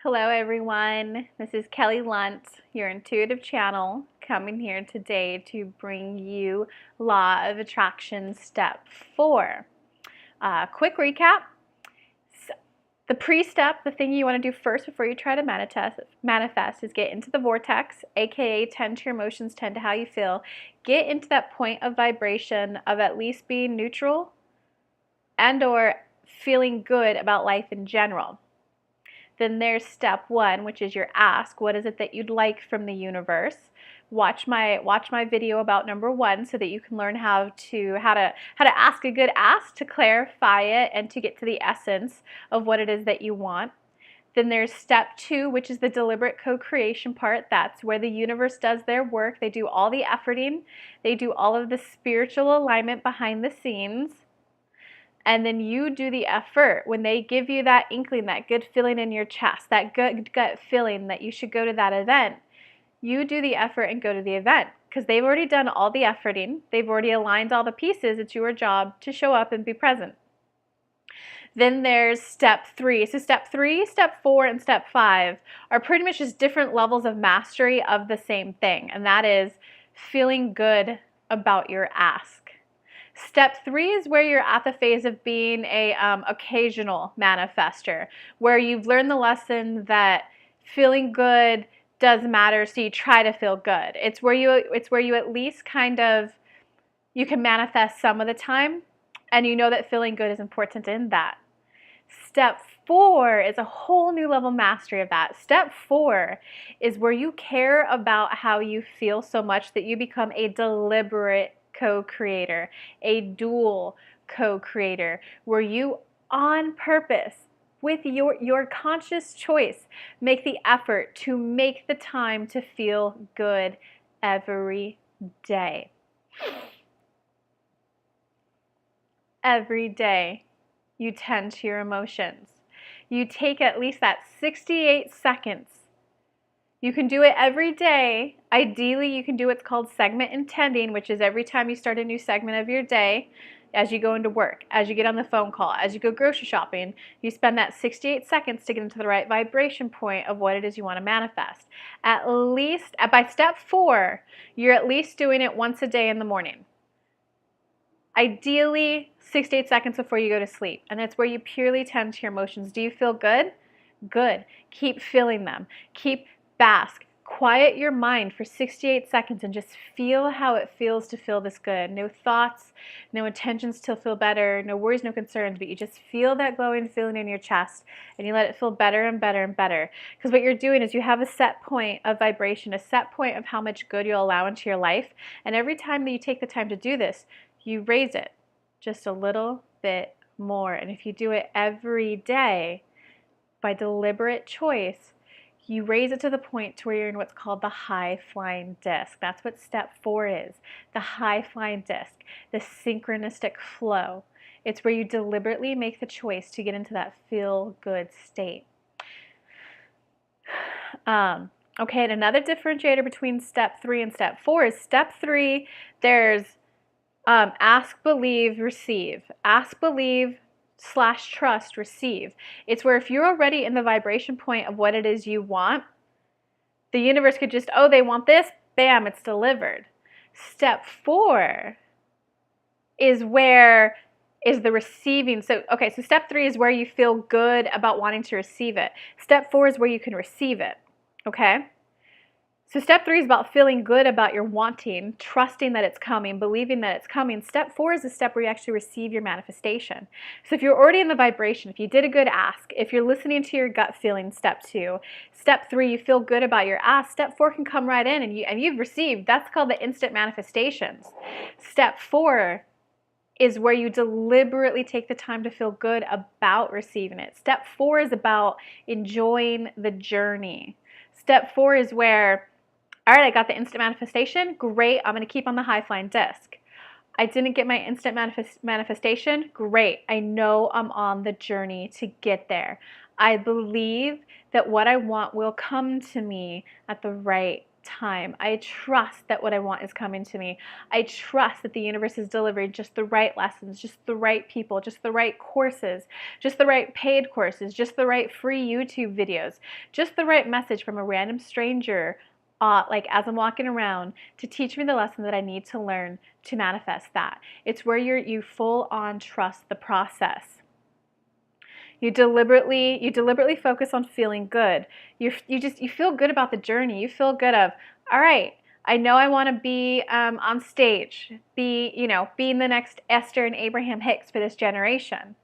Hello everyone, this is Kelly Lunt, your intuitive channel, coming here today to bring you Law of Attraction Step 4. Quick recap. The pre-step, the thing you want to do first before you try to manifest is get into the vortex, aka tend to your emotions, tend to how you feel. Get into that point of vibration of at least being neutral and or feeling good about life in general. Then there's step 1, which is your ask. What is it that you'd like from the universe? Watch my video about number 1 so that you can learn how to ask a good ask, to clarify it and to get to the essence of what it is that you want. Then there's step 2, which is the deliberate co-creation part. That's where the universe does their work. They do all the efforting. They do all of the spiritual alignment behind the scenes. And then you do the effort. When they give you that inkling, that good feeling in your chest, that good gut feeling that you should go to that event, you do the effort and go to the event because they've already done all the efforting. They've already aligned all the pieces. It's your job to show up and be present. Then there's step 3. So step 3, step 4, and step 5 are pretty much just different levels of mastery of the same thing, and that is feeling good about your ask. Step 3 is where you're at the phase of being a occasional manifester, where you've learned the lesson that feeling good does matter, so you try to feel good. It's where you at least kind of, you can manifest some of the time, and you know that feeling good is important in that. Step 4 is a whole new level mastery of that. Step 4 is where you care about how you feel so much that you become a deliberate co-creator, a dual co-creator, where you on purpose, with your conscious choice, make the effort to make the time to feel good every day. Every day you tend to your emotions. You take at least that 68 seconds. You can do it every day. Ideally, you can do what's called segment intending, which is every time you start a new segment of your day, as you go into work, as you get on the phone call, as you go grocery shopping, you spend that 68 seconds to get into the right vibration point of what it is you want to manifest. At least, by step 4, you're at least doing it once a day in the morning. Ideally, 68 seconds before you go to sleep. And that's where you purely tend to your emotions. Do you feel good? Good. Keep feeling them. Bask. Quiet your mind for 68 seconds and just feel how it feels to feel this good. No thoughts, no intentions to feel better, no worries, no concerns, but you just feel that glowing feeling in your chest and you let it feel better and better and better. Because what you're doing is you have a set point of vibration, a set point of how much good you'll allow into your life. And every time that you take the time to do this, you raise it just a little bit more. And if you do it every day by deliberate choice, you raise it to the point to where you're in what's called the high-flying disc. That's what step 4 is, the high-flying disc, the synchronistic flow. It's where you deliberately make the choice to get into that feel-good state. Okay, and another differentiator between step 3 and step 4 is step 3, there's ask, believe, receive. Ask, believe, / trust, receive. It's where if you're already in the vibration point of what it is you want, the universe could just, oh, they want this, bam, it's delivered. Step 4 is where is the receiving. So step 3 is where you feel good about wanting to receive it. Step 4 is where you can receive it, okay? So step 3 is about feeling good about your wanting, trusting that it's coming, believing that it's coming. Step 4 is the step where you actually receive your manifestation. So if you're already in the vibration, if you did a good ask, if you're listening to your gut feeling, step 2. Step 3, you feel good about your ask. Step 4 can come right in and you've received. That's called the instant manifestations. Step 4 is where you deliberately take the time to feel good about receiving it. Step 4 is about enjoying the journey. Step 4 is where, all right, I got the instant manifestation. Great, I'm going to keep on the high-flying disc. I didn't get my instant manifestation. Great, I know I'm on the journey to get there. I believe that what I want will come to me at the right time. I trust that what I want is coming to me. I trust that the universe is delivering just the right lessons, just the right people, just the right courses, just the right paid courses, just the right free YouTube videos, just the right message from a random stranger, like as I'm walking around, to teach me the lesson that I need to learn to manifest that. It's where you full on trust the process. You deliberately focus on feeling good. You feel good about the journey. You feel good of, all right, I know I want to be on stage, being the next Esther and Abraham Hicks for this generation.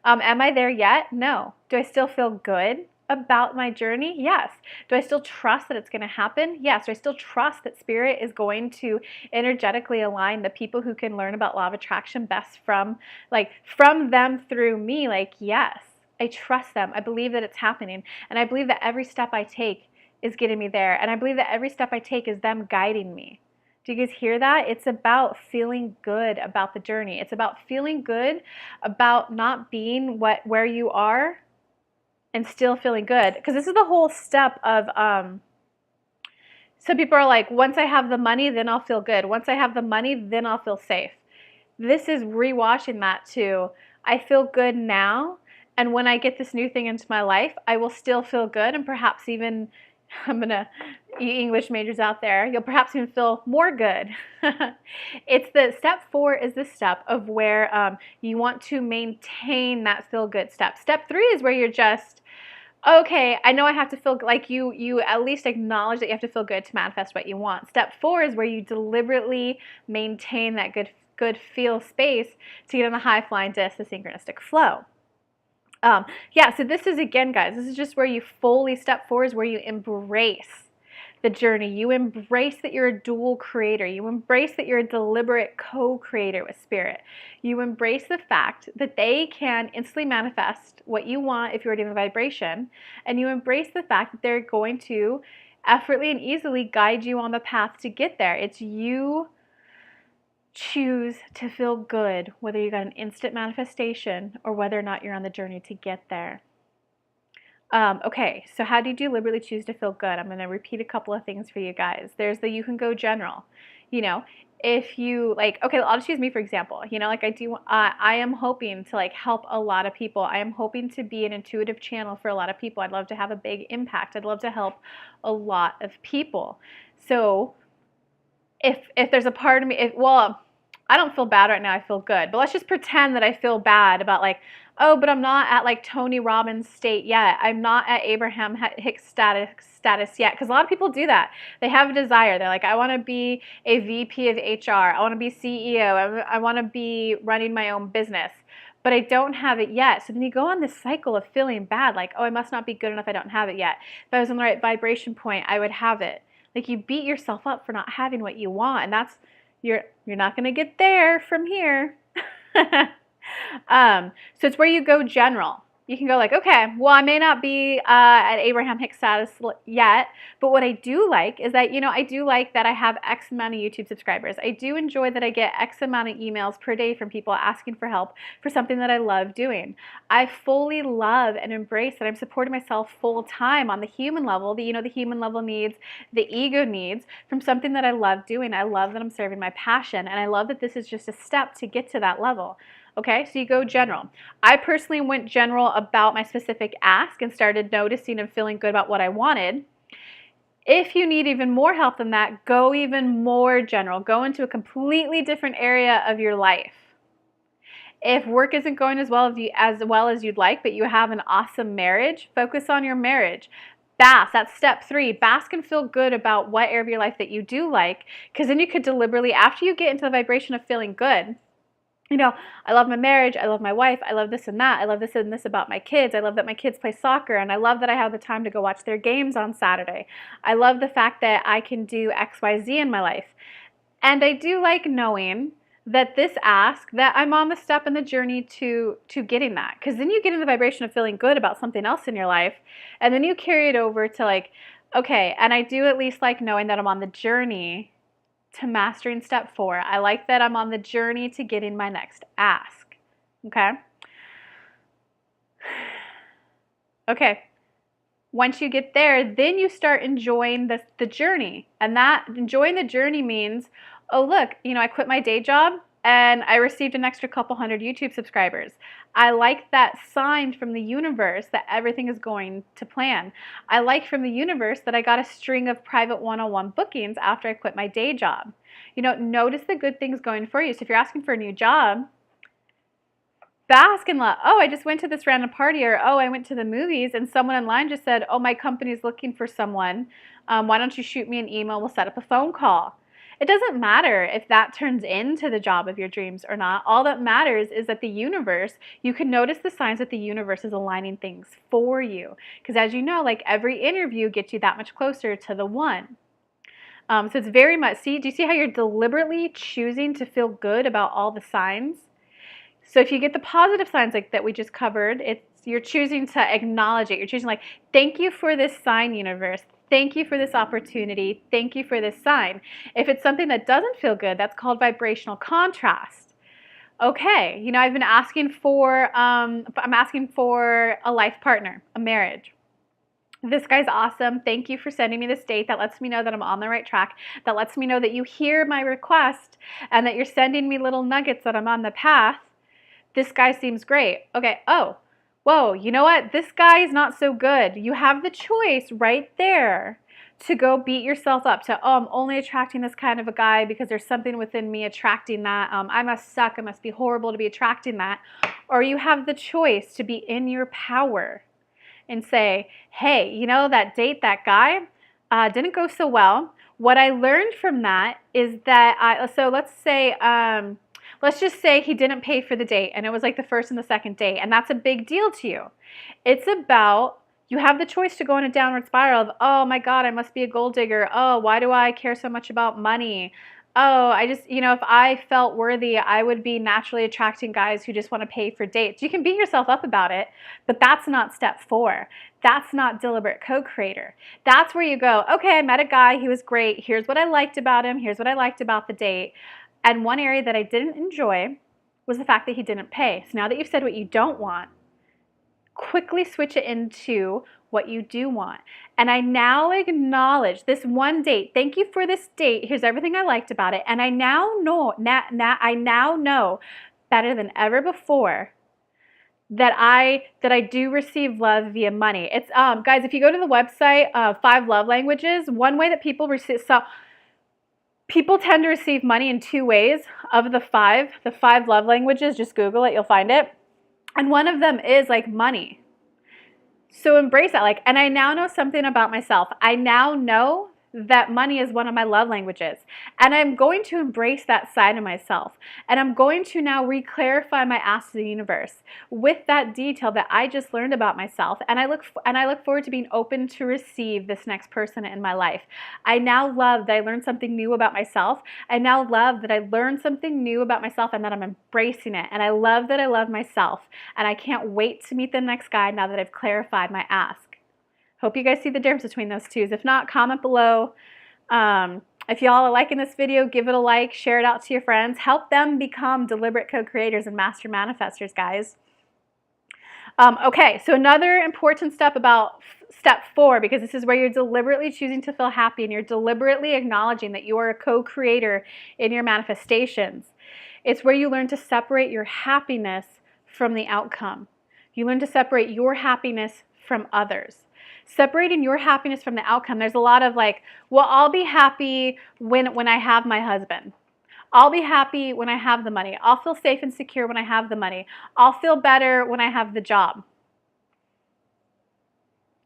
Am I there yet? No. Do I still feel good about my journey? Yes. Do I still trust that it's going to happen? Yes. Do I still trust that Spirit is going to energetically align the people who can learn about law of attraction best from them through me? Like, yes. I trust them. I believe that it's happening. And I believe that every step I take is getting me there. And I believe that every step I take is them guiding me. Do you guys hear that? It's about feeling good about the journey. It's about feeling good about not being where you are and still feeling good. Because this is the whole step of, some people are like, once I have the money, then I'll feel good. Once I have the money, then I'll feel safe. This is rewashing that to, I feel good now. And when I get this new thing into my life, I will still feel good, and perhaps even, you English majors out there, you'll perhaps even feel more good. It's the step 4 is the step of where you want to maintain that feel good step. Step 3 is where you're just, okay, I know I have to feel like you at least acknowledge that you have to feel good to manifest what you want. Step 4 is where you deliberately maintain that good feel space to get in the high flying disc, the synchronistic flow. Yeah, so this is, again, guys, this is just where you fully, step 4 is where you embrace the journey. You embrace that you're a dual creator. You embrace that you're a deliberate co-creator with Spirit. You embrace the fact that they can instantly manifest what you want if you're already in the vibration. And you embrace the fact that they're going to effortlessly and easily guide you on the path to get there. It's you choose to feel good, whether you got an instant manifestation or whether or not you're on the journey to get there. Okay, so how do you deliberately choose to feel good? I'm going to repeat a couple of things for you guys. There's the you can go general. If you okay, I'll just use me for example. I am hoping to help a lot of people. I am hoping to be an intuitive channel for a lot of people. I'd love to have a big impact. I'd love to help a lot of people. So if there's a part of me, I don't feel bad right now, I feel good. But let's just pretend that I feel bad about oh, but I'm not at Tony Robbins state yet. I'm not at Abraham Hicks status yet. Because a lot of people do that. They have a desire. They're like, I want to be a VP of HR. I want to be CEO. I want to be running my own business. But I don't have it yet. So then you go on this cycle of feeling bad, oh, I must not be good enough, I don't have it yet. If I was on the right vibration point, I would have it. You beat yourself up for not having what you want, and that's you're not going to get there from here. So it's where you go general. You can go okay, well, I may not be at Abraham Hicks status yet, but what I do like is that, I do like that I have X amount of YouTube subscribers. I do enjoy that I get X amount of emails per day from people asking for help for something that I love doing. I fully love and embrace that I'm supporting myself full time on the human level, the human level needs, the ego needs from something that I love doing. I love that I'm serving my passion, and I love that this is just a step to get to that level. Okay, so you go general. I personally went general about my specific ask and started noticing and feeling good about what I wanted. If you need even more help than that, go even more general. Go into a completely different area of your life. If work isn't going as well as you'd like, but you have an awesome marriage, focus on your marriage. Bask, that's step 3. Bask and feel good about what area of your life that you do like, because then you could deliberately, after you get into the vibration of feeling good, I love my marriage, I love my wife, I love this and that, I love this and this about my kids, I love that my kids play soccer, and I love that I have the time to go watch their games on Saturday. I love the fact that I can do X, Y, Z in my life. And I do like knowing that this ask, that I'm on the step in the journey to getting that. Because then you get in the vibration of feeling good about something else in your life, and then you carry it over to okay, and I do at least like knowing that I'm on the journey to mastering step 4. I like that I'm on the journey to getting my next ask. Okay? Okay. Once you get there, then you start enjoying the journey. And that enjoying the journey means, oh, look, I quit my day job and I received an extra couple hundred YouTube subscribers. I like that sign from the universe that everything is going to plan. I like from the universe that I got a string of private one-on-one bookings after I quit my day job. Notice the good things going for you. So if you're asking for a new job, bask in love. Oh, I just went to this random party, or oh, I went to the movies and someone in line just said, oh, my company's looking for someone. Why don't you shoot me an email? We'll set up a phone call. It doesn't matter if that turns into the job of your dreams or not. All that matters is that the universe, you can notice the signs that the universe is aligning things for you. Because as you know, like every interview gets you that much closer to the one. So it's very much, do you see how you're deliberately choosing to feel good about all the signs? So if you get the positive signs like that we just covered, you're choosing to acknowledge it. You're choosing like, thank you for this sign, universe. Thank you for this opportunity. Thank you for this sign. If it's something that doesn't feel good, that's called vibrational contrast. Okay, I've been asking for, I'm asking for a life partner, a marriage. This guy's awesome. Thank you for sending me this date. That lets me know that I'm on the right track. That lets me know that you hear my request and that you're sending me little nuggets that I'm on the path. This guy seems great. Okay, oh, whoa, you know what? This guy is not so good. You have the choice right there to go beat yourself up. To, oh, I'm only attracting this kind of a guy because there's something within me attracting that. I must suck. I must be horrible to be attracting that. Or you have the choice to be in your power and say, hey, that date, that guy didn't go so well. What I learned from that is that, so let's just say he didn't pay for the date and it was like the first and the second date, and that's a big deal to you. It's about, you have the choice to go in a downward spiral of, oh my God, I must be a gold digger. Oh, why do I care so much about money? Oh, I just, if I felt worthy, I would be naturally attracting guys who just want to pay for dates. You can beat yourself up about it, but that's not step 4. That's not deliberate co-creator. That's where you go, okay, I met a guy, he was great. Here's what I liked about him. Here's what I liked about the date. And one area that I didn't enjoy was the fact that he didn't pay. So now that you've said what you don't want, quickly switch it into what you do want. And I now acknowledge this one date. Thank you for this date. Here's everything I liked about it. And I now know, I now know better than ever before that I do receive love via money. It's guys, if you go to the website 5 love languages, one way that people receive, so people tend to receive money in 2 ways of the 5 love languages. Just Google it, you'll find it. And one of them is like money. So embrace that. And I now know something about myself. I now know that money is one of my love languages. And I'm going to embrace that side of myself. And I'm going to now re-clarify my ask to the universe with that detail that I just learned about myself. And I look forward to being open to receive this next person in my life. I now love that I learned something new about myself. I now love that I learned something new about myself and that I'm embracing it. And I love that I love myself. And I can't wait to meet the next guy now that I've clarified my ask. Hope you guys see the difference between those two. If not, comment below. If y'all are liking this video, give it a like, share it out to your friends. Help them become deliberate co-creators and master manifestors, guys. Okay, so another important step about step 4, because this is where you're deliberately choosing to feel happy and you're deliberately acknowledging that you are a co-creator in your manifestations. It's where you learn to separate your happiness from the outcome. You learn to separate your happiness from others. Separating your happiness from the outcome. There's a lot of like, well, I'll be happy when I have my husband. I'll be happy when I have the money. I'll feel safe and secure when I have the money. I'll feel better when I have the job.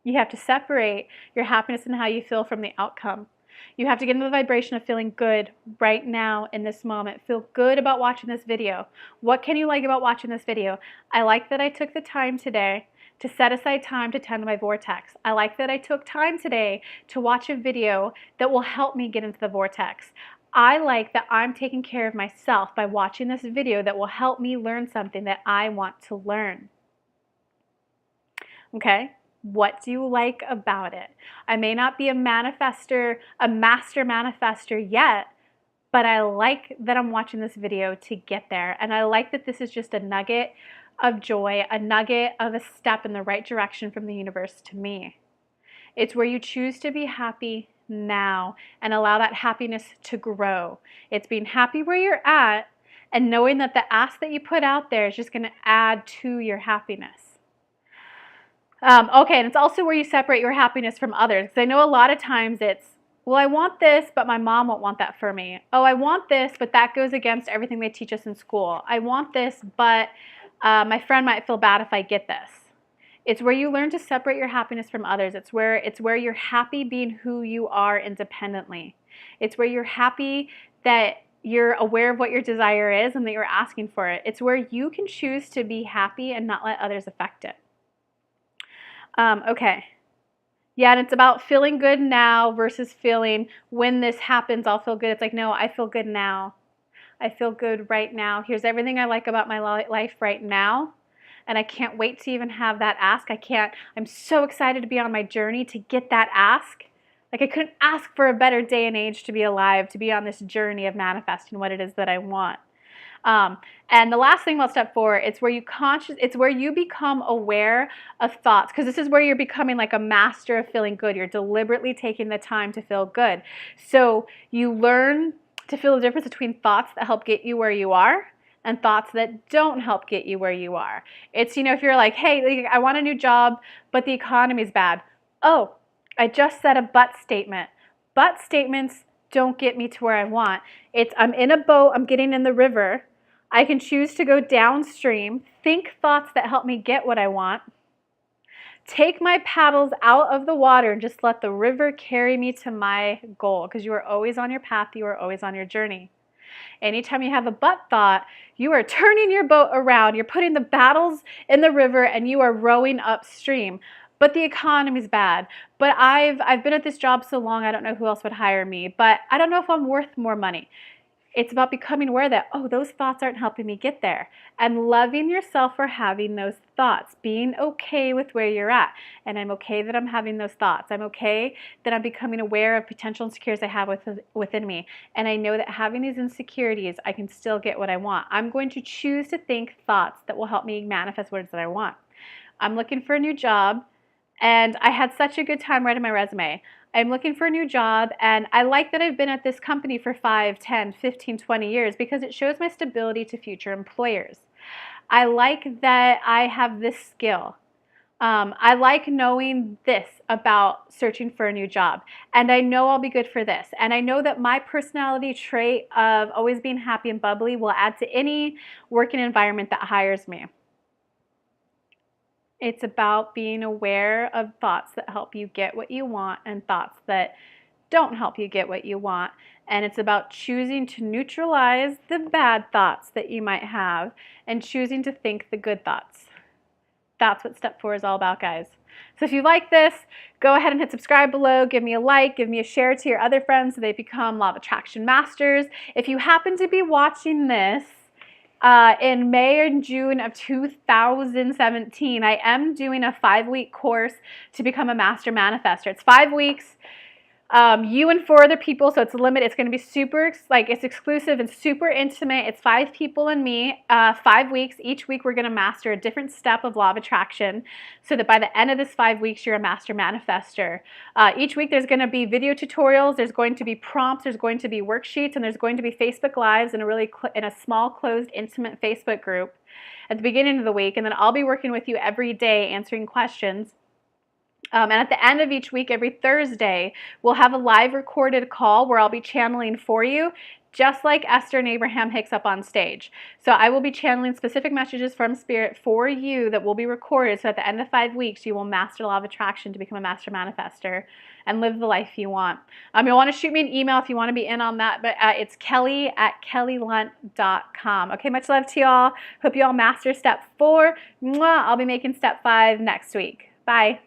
You have to separate your happiness and how you feel from the outcome. You have to get into the vibration of feeling good right now in this moment. Feel good about watching this video. What can you like about watching this video? I like that I took the time today to set aside time to tend to my vortex. I like that I took time today to watch a video that will help me get into the vortex. I like that I'm taking care of myself by watching this video that will help me learn something that I want to learn. Okay? What do you like about it? I may not be a manifester, a master manifester yet, but I like that I'm watching this video to get there. And I like that this is just a nugget of joy, a nugget of a step in the right direction from the universe to me. It's where you choose to be happy now and allow that happiness to grow. It's being happy where you're at and knowing that the ask that you put out there is just going to add to your happiness. Okay, and it's also where you separate your happiness from others. Because I know a lot of times it's, well, I want this, but my mom won't want that for me. Oh, I want this, but that goes against everything they teach us in school. I want this, but my friend might feel bad if I get this. It's where you learn to separate your happiness from others. It's where you're happy being who you are independently. It's where you're happy that you're aware of what your desire is and that you're asking for it. It's where you can choose to be happy and not let others affect it. Okay. Yeah, and it's about feeling good now versus feeling when this happens, I'll feel good. It's like, no, I feel good now. I feel good right now. Here's everything I like about my life right now. And I can't wait to even have that ask. I'm so excited to be on my journey to get that ask. Like I couldn't ask for a better day and age to be alive, to be on this journey of manifesting what it is that I want. And the last thing about step 4, it's where you become aware of thoughts, because this is where you're becoming like a master of feeling good. You're deliberately taking the time to feel good. So you learn to feel the difference between thoughts that help get you where you are and thoughts that don't help get you where you are. It's, if you're like, hey, I want a new job, but the economy's bad. Oh, I just said a but statement. But statements don't get me to where I want. I'm in a boat, I'm getting in the river. I can choose to go downstream, think thoughts that help me get what I want, take my paddles out of the water and just let the river carry me to my goal, because you are always on your path, you are always on your journey. Anytime you have a but thought, you are turning your boat around, you're putting the paddles in the river and you are rowing upstream. But the economy's bad. But I've been at this job so long, I don't know who else would hire me. But I don't know if I'm worth more money. It's about becoming aware that, oh, those thoughts aren't helping me get there. And loving yourself for having those thoughts. Being okay with where you're at. And I'm okay that I'm having those thoughts. I'm okay that I'm becoming aware of potential insecurities I have within me. And I know that having these insecurities, I can still get what I want. I'm going to choose to think thoughts that will help me manifest what it is that I want. I'm looking for a new job. And I had such a good time writing my resume. I'm looking for a new job, and I like that I've been at this company for 5, 10, 15, 20 years because it shows my stability to future employers. I like that I have this skill. I like knowing this about searching for a new job, and I know I'll be good for this. And I know that my personality trait of always being happy and bubbly will add to any working environment that hires me. It's about being aware of thoughts that help you get what you want and thoughts that don't help you get what you want. And it's about choosing to neutralize the bad thoughts that you might have and choosing to think the good thoughts. That's what step 4 is all about, guys. So if you like this, go ahead and hit subscribe below. Give me a like, give me a share to your other friends so they become Law of Attraction Masters. If you happen to be watching this, in May and June of 2017, I am doing a 5-week course to become a master manifestor. It's 5 weeks, you and 4 other people, so it's limited. It's going to be super, it's exclusive and super intimate. It's 5 people and me, 5 weeks. Each week we're going to master a different step of law of attraction so that by the end of this 5 weeks, you're a master manifestor. Each week there's going to be video tutorials, there's going to be prompts, there's going to be worksheets, and there's going to be Facebook Lives in a small, closed, intimate Facebook group at the beginning of the week. And then I'll be working with you every day answering questions. And at the end of each week, every Thursday, we'll have a live recorded call where I'll be channeling for you, just like Esther and Abraham Hicks up on stage. So I will be channeling specific messages from Spirit for you that will be recorded. So at the end of 5 weeks, you will master law of attraction to become a master manifestor and live the life you want. You'll want to shoot me an email if you want to be in on that, but it's kelly@kellylunt.com. Okay, much love to y'all. Hope you all master step 4. Mwah. I'll be making step 5 next week. Bye.